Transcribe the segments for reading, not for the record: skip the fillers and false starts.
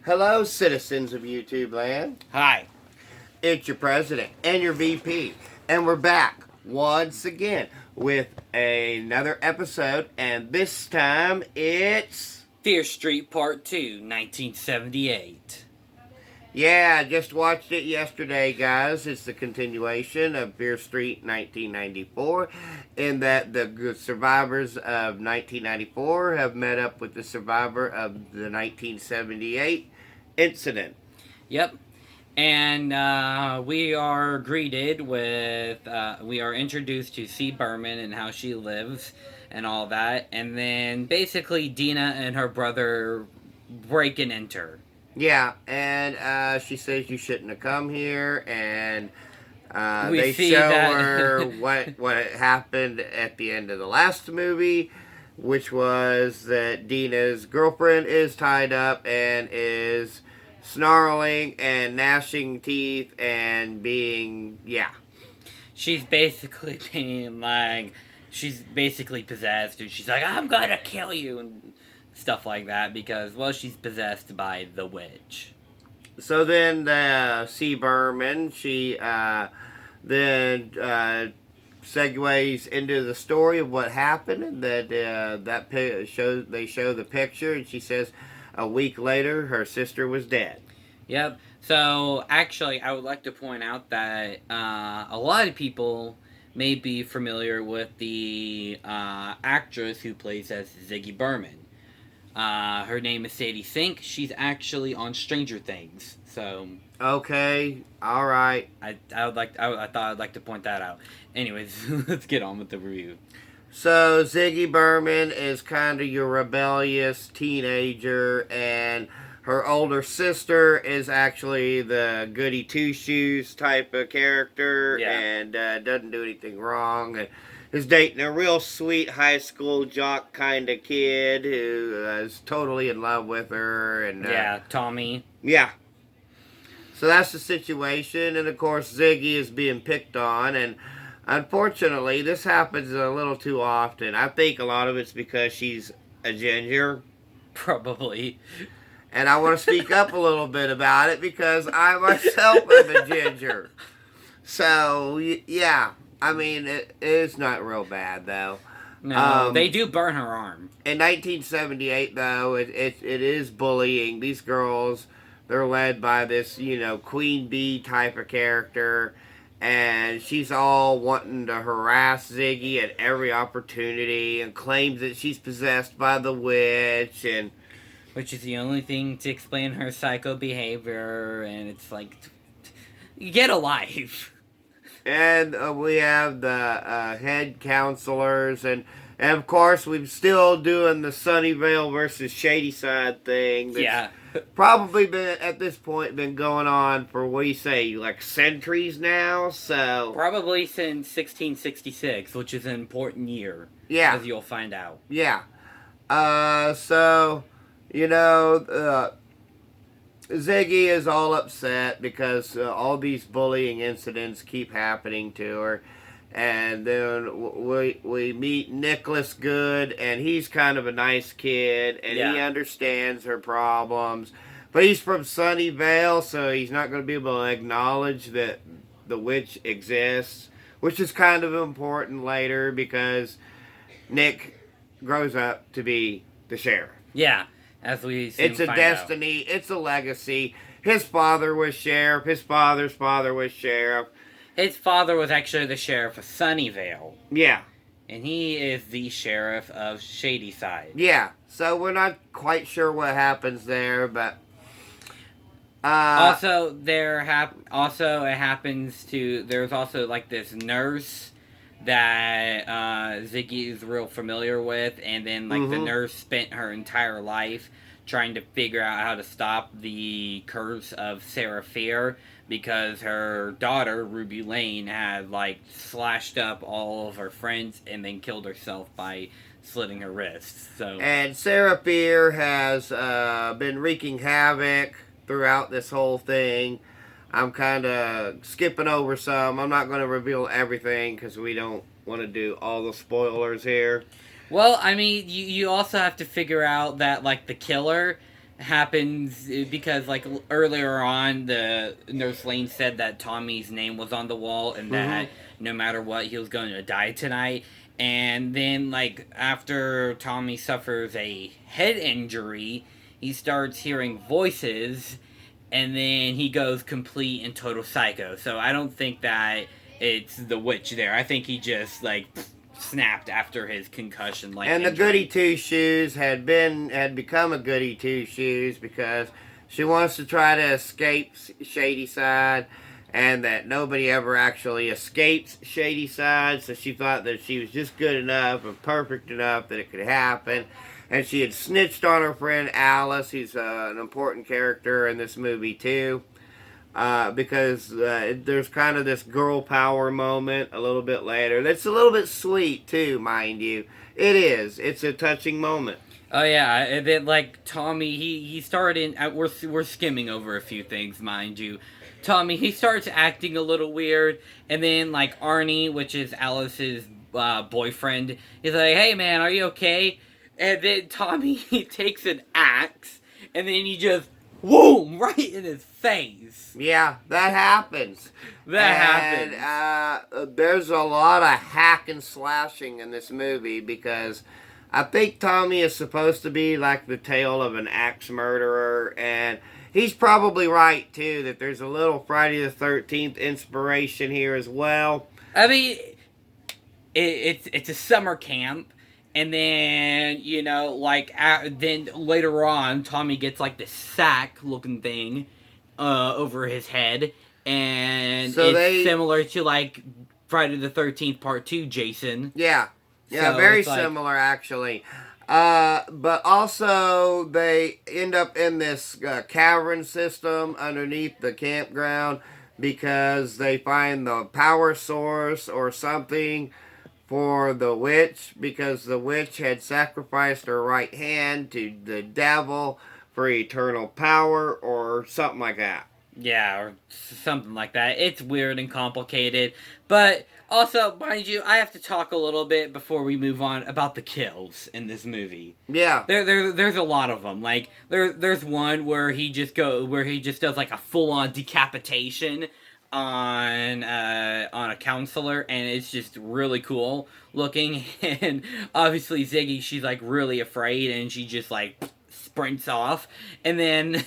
Hello, citizens of YouTube land. Hi. It's your president and your VP, and we're back once again with another episode, and this time it's... Fear Street Part 2, 1978. Yeah, I just watched it yesterday, guys. It's the continuation of Fear Street 1994, in that the survivors of 1994 have met up with the survivor of the 1978 incident. Yep. And we are greeted with, we are introduced to C. Berman and how she lives and all that. And then basically Dina and her brother break and enter. Yeah, and she says you shouldn't have come here, and We they see show that- her what happened at the end of the last movie, which was that Dina's girlfriend is tied up and is snarling and gnashing teeth and being, yeah. She's basically being like, she's basically possessed, and she's like, I'm gonna kill you, and stuff like that, because, well, she's possessed by the witch. So then C. Berman, she then segues into the story of what happened, and that they show the picture, and she says a week later her sister was dead. Yep. So, actually, I would like to point out that a lot of people may be familiar with the actress who plays as Ziggy Berman. Her name is Sadie Sink. She's actually on Stranger Things. So, Okay, all right. I thought I'd like to point that out. Anyways, let's get on with the review. So Ziggy Berman is kind of your rebellious teenager, and her older sister is actually the goody two shoes type of character, Yeah. and doesn't do anything wrong, and is dating a real sweet high school jock kind of kid who is totally in love with her, and Yeah, Tommy. yeah. So that's the situation, and of course Ziggy is being picked on, and unfortunately this happens a little too often. I think a lot of it's because she's a ginger, Probably. and I want to speak up a little bit about it because I myself am a ginger. So yeah, I mean it's not real bad though. No, they do burn her arm. In 1978 though, it is bullying. These girls, they're led by this, Queen Bee type of character, and she's all wanting to harass Ziggy at every opportunity and claims that she's possessed by the witch, and Which is the only thing to explain her psycho behavior, and it's like, get a life. we have the head counselors, and of course we're still doing the Sunnyvale versus Shadyside thing. That's Yeah. probably been at this point been going on for, what do you say, like centuries now. So Probably since 1666, which is an important year. yeah, As you'll find out. yeah. Ziggy is all upset because all these bullying incidents keep happening to her. And then we meet Nicholas Good, and he's kind of a nice kid, and he Yeah. understands her problems. But he's from Sunnyvale, so he's not going to be able to acknowledge that the witch exists, which is kind of important later because Nick grows up to be the sheriff. Yeah, as we soon It's a find destiny. It's a legacy. His father was sheriff. His father's father was sheriff. out. His father was actually the sheriff of Sunnyvale, Yeah. and he is the sheriff of Shadyside. Yeah. So we're not quite sure what happens there, but Also, it happens to. There's also like this nurse that Ziggy is real familiar with, and then like the Mhm. nurse spent her entire life trying to figure out how to stop the curse of Sarah Fear, because her daughter Ruby Lane had like slashed up all of her friends and then killed herself by slitting her wrists. So and Sarah Fear has been wreaking havoc throughout this whole thing. I'm kind of skipping over some. I'm not going to reveal everything because we don't want to do all the spoilers here. Well, I mean, you also have to figure out that, like, the killer happens because like earlier on the nurse Lane said that Tommy's name was on the wall and Mm-hmm. that no matter what he was going to die tonight. And then like after Tommy suffers a head injury, he starts hearing voices and then he goes complete and total psycho. So I don't think that it's the witch there. I think he just like snapped after his concussion like And the goody two shoes had become a goody two shoes because she wants to try to escape Shady Side, and that nobody ever actually escapes Shady Side. So she thought that she was just good enough and perfect enough that it could happen. And she had snitched on her friend Alice, who's an important character in this movie too. Because there's kind of this girl power moment a little bit later. That's a little bit sweet too, mind you. It is. It's a touching moment. Oh yeah, and then like Tommy, he started. We're skimming over a few things, mind you. Tommy, he starts acting a little weird, and then like Arnie, which is Alice's boyfriend, is like, "Hey man, are you okay?" And then Tommy he takes an axe, and then he just whoom right in his face. Yeah, that happens. That and, happens. There's a lot of hack and slashing in this movie because I think Tommy is supposed to be like the tale of an axe murderer, and he's probably right too that there's a little Friday the 13th inspiration here as well. I mean, it's a summer camp, and then like then later on, Tommy gets like this sack looking thing over his head, and So it's similar to like Friday the 13th Part 2, Jason. Yeah, So very it's like, similar actually. But also they end up in this cavern system underneath the campground because they find the power source or something for the witch because the witch had sacrificed her right hand to the devil for eternal power or something like that. yeah, or something like that. It's weird and complicated, but also, mind you, I have to talk a little bit before we move on about the kills in this movie. Yeah. There's a lot of them. Like there's one where he just does like a full on decapitation on a counselor, and it's just really cool looking. And obviously Ziggy, she's like really afraid, and she just like sprints off, and then.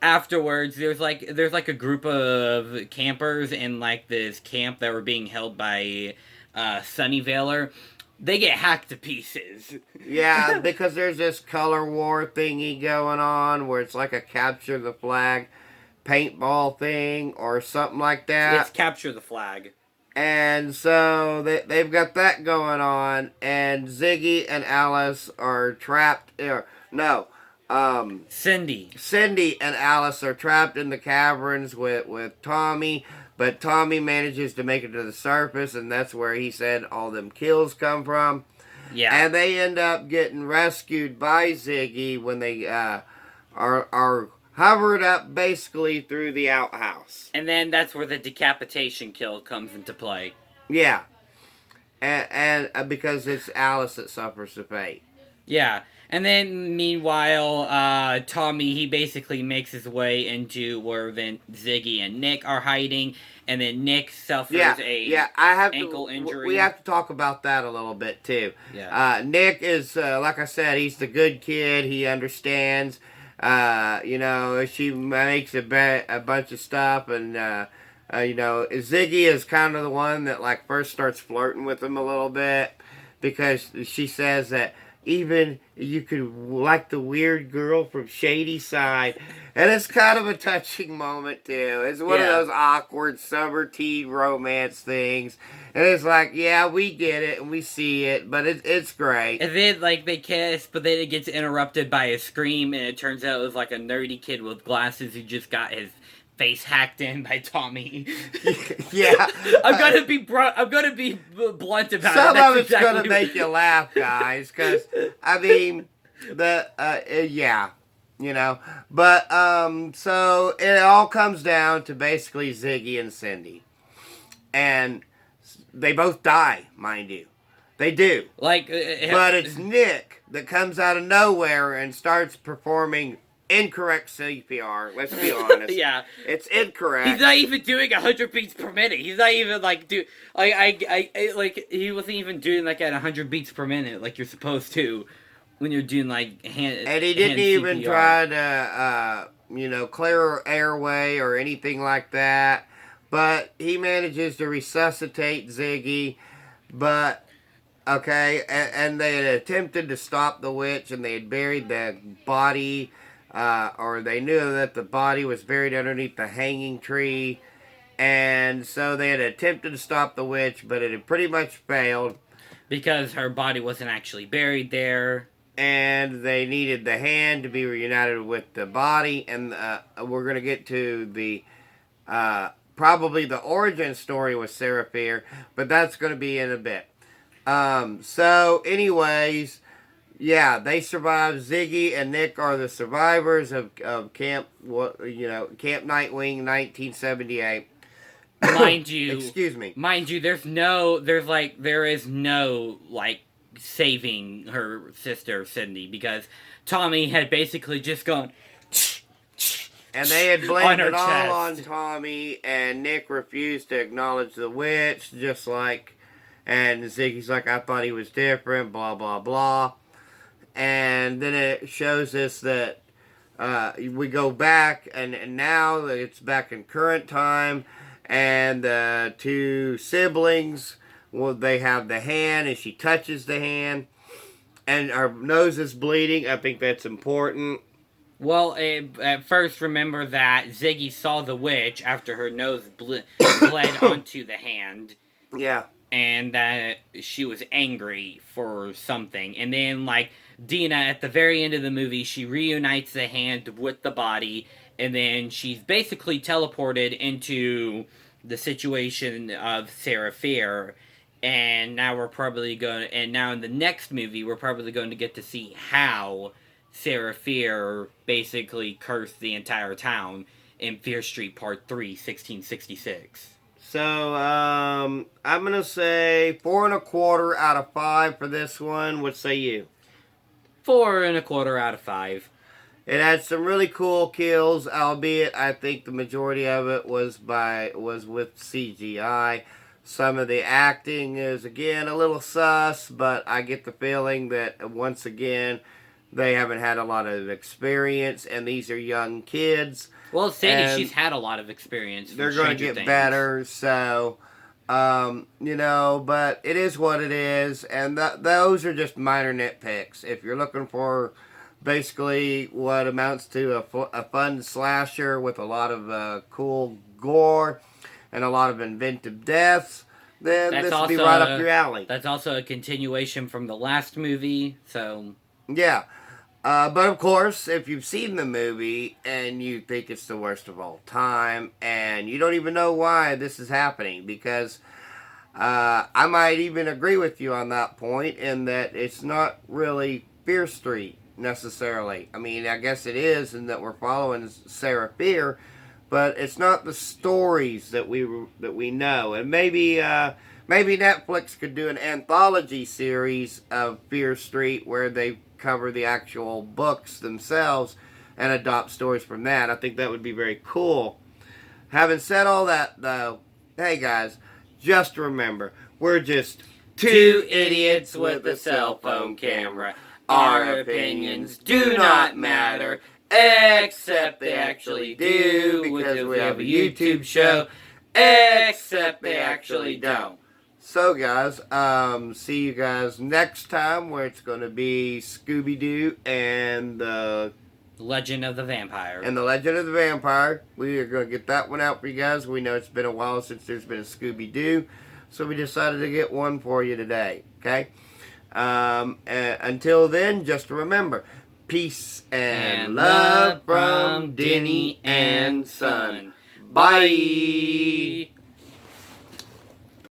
Afterwards, there's like a group of campers in like this camp that were being held by Sunnyvale. They get hacked to pieces. Yeah, because there's this color war thingy going on where it's like a capture the flag paintball thing or something like that. It's capture the flag. And so they've got that going on, and Ziggy and Alice are trapped. No, Cindy. Cindy and Alice are trapped in the caverns with Tommy, but Tommy manages to make it to the surface, and that's where he said all them kills come from. Yeah. And they end up getting rescued by Ziggy when they are hovered up basically through the outhouse. And then that's where the decapitation kill comes into play. Yeah. And because it's Alice that suffers the fate. Yeah. And then, meanwhile, Tommy, he basically makes his way into where then Ziggy and Nick are hiding, and then Nick suffers ankle injury. We have to talk about that a little bit, too. Yeah. Nick is, like I said, he's the good kid. He understands. She makes a bunch of stuff, and, Ziggy is kind of the one that, like, first starts flirting with him a little bit, because she says that even you could like the weird girl from Shady Side. And it's kind of a touching moment, too. It's one of those awkward summer teen romance things. And it's like, yeah, we get it and we see it, but it's great. And then, like, they kiss, but then it gets interrupted by a scream, and it turns out it was, like, a nerdy kid with glasses who just got his face hacked in by Tommy. Yeah. I'm gonna be blunt about Some it. That's of it's exactly gonna make you laugh, guys, because, I mean, yeah. But, so it all comes down to basically Ziggy and Cindy. And they both die, mind you. They do. Like, but it's Nick that comes out of nowhere and starts performing incorrect CPR. Let's be honest. Yeah, It's incorrect. he's not even doing 100 beats per minute. He's not even like like he wasn't even doing like at 100 beats per minute like you're supposed to when you're doing like hand. And he didn't hand even CPR. try to, clear airway or anything like that. But he manages to resuscitate Ziggy. But, okay, and they had attempted to stop the witch, and they had buried the body, or they knew that the body was buried underneath the hanging tree. And so they had attempted to stop the witch, but it had pretty much failed. Because her body wasn't actually buried there. And they needed the hand to be reunited with the body. And we're going to get to the probably the origin story with Seraphir, but that's going to be in a bit. So, anyways, yeah, they survived. Ziggy and Nick are the survivors of Camp Nightwing, 1978. Mind you, Excuse me. Mind you, there is no saving her sister Cindy because Tommy had basically just gone. And they had blamed it all chest. on Tommy, and Nick refused to acknowledge the witch, and Ziggy's like, I thought he was different, blah, blah, blah. And then it shows us that we go back, and now it's back in current time, and the two siblings, they have the hand, and she touches the hand, and her nose is bleeding. I think that's important. Well, at first, remember that Ziggy saw the witch after her nose bled onto the hand. Yeah. And that she was angry for something. And then, Dina, at the very end of the movie, she reunites the hand with the body. And then she's basically teleported into the situation of Seraphir. And now now in the next movie, we're probably going to get to see how Seraphir basically cursed the entire town in Fear Street Part 3, 1666. So, I'm going to say 4.25 out of 5 for this one. What say you? 4.25 out of 5. It had some really cool kills, albeit I think the majority of it was with CGI. Some of the acting is, again, a little sus, but I get the feeling that, once again, they haven't had a lot of experience, and these are young kids. Well, Sadie, she's had a lot of experience. They're going to get better, so, but it is what it is, and those are just minor nitpicks. If you're looking for basically what amounts to a fun slasher with a lot of cool gore and a lot of inventive deaths, then this will be right up your alley. That's also a continuation from the last movie, so... Yeah. But of course, if you've seen the movie and you think it's the worst of all time, and you don't even know why this is happening, because I might even agree with you on that point, in that it's not really Fear Street, necessarily. I mean, I guess it is, in that we're following Seraphir, but it's not the stories that we know. And maybe Netflix could do an anthology series of Fear Street where they cover the actual books themselves and adopt stories from that. I think that would be very cool. Having said all that, though, hey guys, just remember, we're just two idiots with a cell phone camera. Our opinions do not matter, except they actually do, because we have a YouTube show, except they actually don't. So, guys, see you guys next time, where it's going to be Scooby-Doo and the Legend of the Vampire. And the Legend of the Vampire. We are going to get that one out for you guys. We know it's been a while since there's been a Scooby-Doo, so we decided to get one for you today, okay? Until then, just remember, peace and love from Denny and Son. Bye!